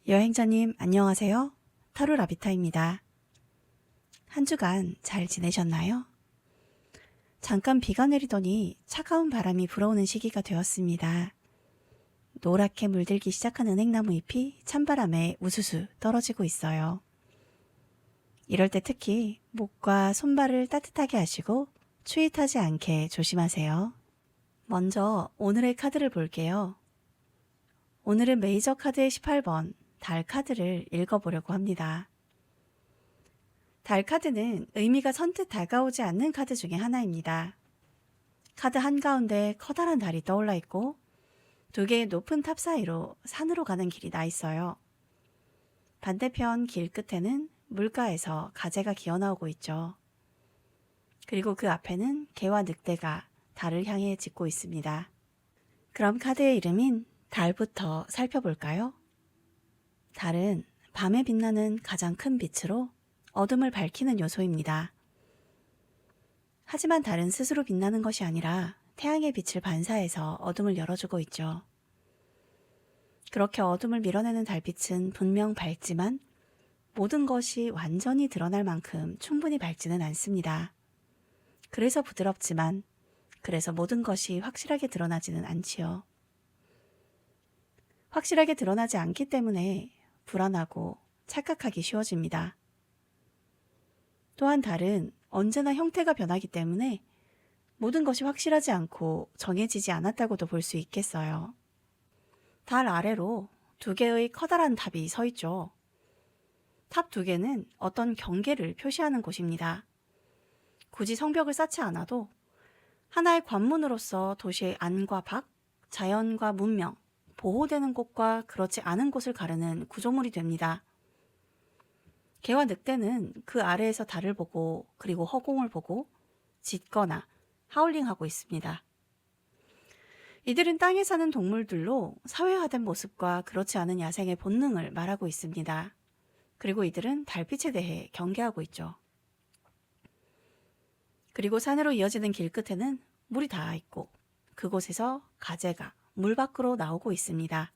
여행자님 안녕하세요. 타로 라비타입니다. 한 주간 잘 지내셨나요? 잠깐 비가 내리더니 차가운 바람이 불어오는 시기가 되었습니다. 노랗게 물들기 시작한 은행나무 잎이 찬바람에 우수수 떨어지고 있어요. 이럴 때 특히 목과 손발을 따뜻하게 하시고 추위 타지 않게 조심하세요. 먼저 오늘의 카드를 볼게요. 오늘은 메이저 카드의 18번 달 카드를 읽어보려고 합니다. 달 카드는 의미가 선뜻 다가오지 않는 카드 중에 하나입니다. 카드 한가운데 커다란 달이 떠올라 있고 두 개의 높은 탑 사이로 산으로 가는 길이 나 있어요. 반대편 길 끝에는 물가에서 가재가 기어나오고 있죠. 그리고 그 앞에는 개와 늑대가 달을 향해 짖고 있습니다. 그럼 카드의 이름인 달부터 살펴볼까요? 달은 밤에 빛나는 가장 큰 빛으로 어둠을 밝히는 요소입니다. 하지만 달은 스스로 빛나는 것이 아니라 태양의 빛을 반사해서 어둠을 열어주고 있죠. 그렇게 어둠을 밀어내는 달빛은 분명 밝지만 모든 것이 완전히 드러날 만큼 충분히 밝지는 않습니다. 그래서 부드럽지만 그래서 모든 것이 확실하게 드러나지는 않지요. 확실하게 드러나지 않기 때문에 불안하고 착각하기 쉬워집니다. 또한 달은 언제나 형태가 변하기 때문에 모든 것이 확실하지 않고 정해지지 않았다고도 볼 수 있겠어요. 달 아래로 두 개의 커다란 탑이 서 있죠. 탑 두 개는 어떤 경계를 표시하는 곳입니다. 굳이 성벽을 쌓지 않아도 하나의 관문으로서 도시의 안과 밖, 자연과 문명, 보호되는 곳과 그렇지 않은 곳을 가르는 구조물이 됩니다. 개와 늑대는 그 아래에서 달을 보고 그리고 허공을 보고 짖거나 하울링하고 있습니다. 이들은 땅에 사는 동물들로 사회화된 모습과 그렇지 않은 야생의 본능을 말하고 있습니다. 그리고 이들은 달빛에 대해 경계하고 있죠. 그리고 산으로 이어지는 길 끝에는 물이 닿아 있고 그곳에서 가재가 물 밖으로 나오고 있습니다.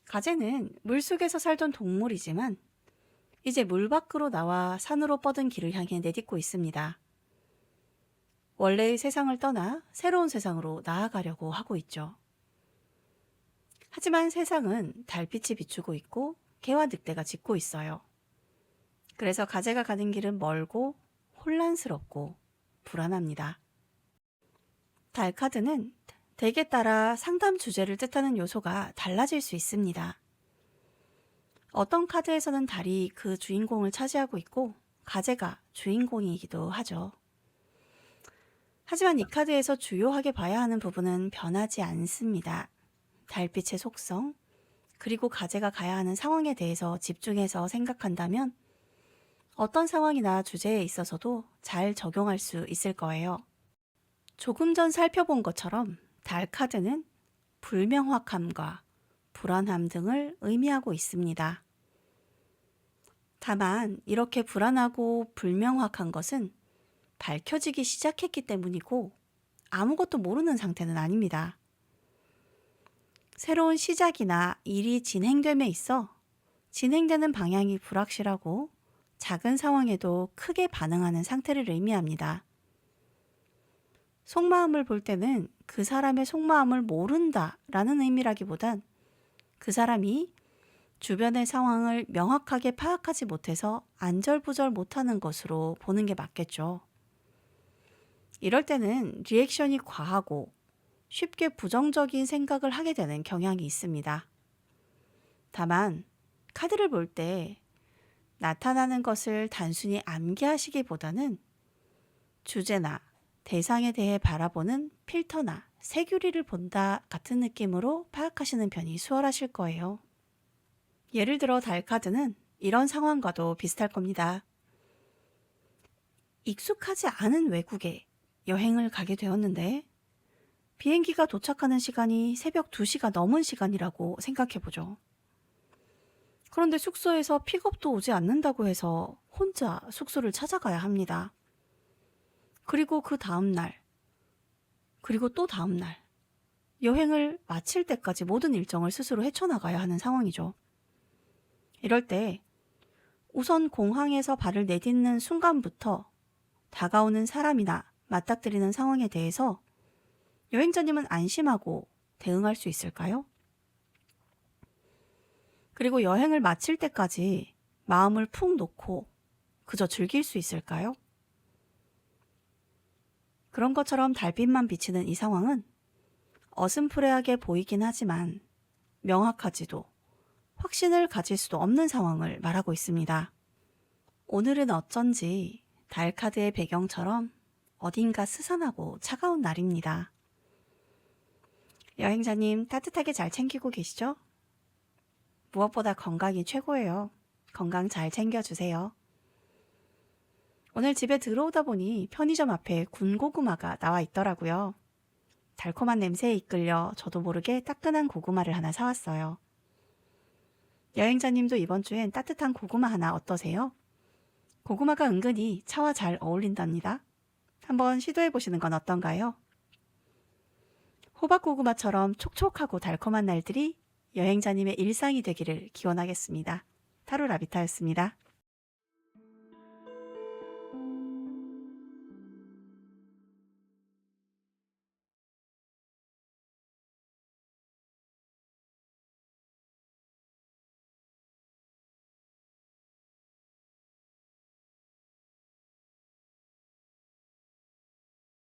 가재는 물속에서 살던 동물이지만 이제 물 밖으로 나와 산으로 뻗은 길을 향해 내딛고 있습니다. 원래의 세상을 떠나 새로운 세상으로 나아가려고 하고 있죠. 하지만 세상은 달빛이 비추고 있고 개와 늑대가 짖고 있어요. 그래서 가재가 가는 길은 멀고 혼란스럽고 불안합니다. 달 카드는 덱에 따라 상담 주제를 뜻하는 요소가 달라질 수 있습니다. 어떤 카드에서는 달이 그 주인공을 차지하고 있고 가재가 주인공이기도 하죠. 하지만 이 카드에서 주요하게 봐야 하는 부분은 변하지 않습니다. 달빛의 속성, 그리고 가재가 가야 하는 상황에 대해서 집중해서 생각한다면 어떤 상황이나 주제에 있어서도 잘 적용할 수 있을 거예요. 조금 전 살펴본 것처럼 달 카드는 불명확함과 불안함 등을 의미하고 있습니다. 다만 이렇게 불안하고 불명확한 것은 밝혀지기 시작했기 때문이고 아무것도 모르는 상태는 아닙니다. 새로운 시작이나 일이 진행됨에 있어 진행되는 방향이 불확실하고 작은 상황에도 크게 반응하는 상태를 의미합니다. 속마음을 볼 때는 그 사람의 속마음을 모른다 라는 의미라기보단 그 사람이 주변의 상황을 명확하게 파악하지 못해서 안절부절 못하는 것으로 보는 게 맞겠죠. 이럴 때는 리액션이 과하고 쉽게 부정적인 생각을 하게 되는 경향이 있습니다. 다만 카드를 볼 때 나타나는 것을 단순히 암기하시기보다는 주제나 대상에 대해 바라보는 필터나 세균리를 본다 같은 느낌으로 파악하시는 편이 수월하실 거예요. 예를 들어 달 카드는 이런 상황과도 비슷할 겁니다. 익숙하지 않은 외국에 여행을 가게 되었는데 비행기가 도착하는 시간이 새벽 2시가 넘은 시간이라고 생각해보죠. 그런데 숙소에서 픽업도 오지 않는다고 해서 혼자 숙소를 찾아가야 합니다. 그리고 그 다음날, 그리고 또 다음날, 여행을 마칠 때까지 모든 일정을 스스로 헤쳐나가야 하는 상황이죠. 이럴 때 우선 공항에서 발을 내딛는 순간부터 다가오는 사람이나 맞닥뜨리는 상황에 대해서 여행자님은 안심하고 대응할 수 있을까요? 그리고 여행을 마칠 때까지 마음을 푹 놓고 그저 즐길 수 있을까요? 그런 것처럼 달빛만 비치는 이 상황은 어슴푸레하게 보이긴 하지만 명확하지도 확신을 가질 수도 없는 상황을 말하고 있습니다. 오늘은 어쩐지 달카드의 배경처럼 어딘가 스산하고 차가운 날입니다. 여행자님 따뜻하게 잘 챙기고 계시죠? 무엇보다 건강이 최고예요. 건강 잘 챙겨주세요. 오늘 집에 들어오다 보니 편의점 앞에 군고구마가 나와 있더라고요. 달콤한 냄새에 이끌려 저도 모르게 따끈한 고구마를 하나 사왔어요. 여행자님도 이번 주엔 따뜻한 고구마 하나 어떠세요? 고구마가 은근히 차와 잘 어울린답니다. 한번 시도해보시는 건 어떤가요? 호박고구마처럼 촉촉하고 달콤한 날들이 여행자님의 일상이 되기를 기원하겠습니다. 타로라비타였습니다.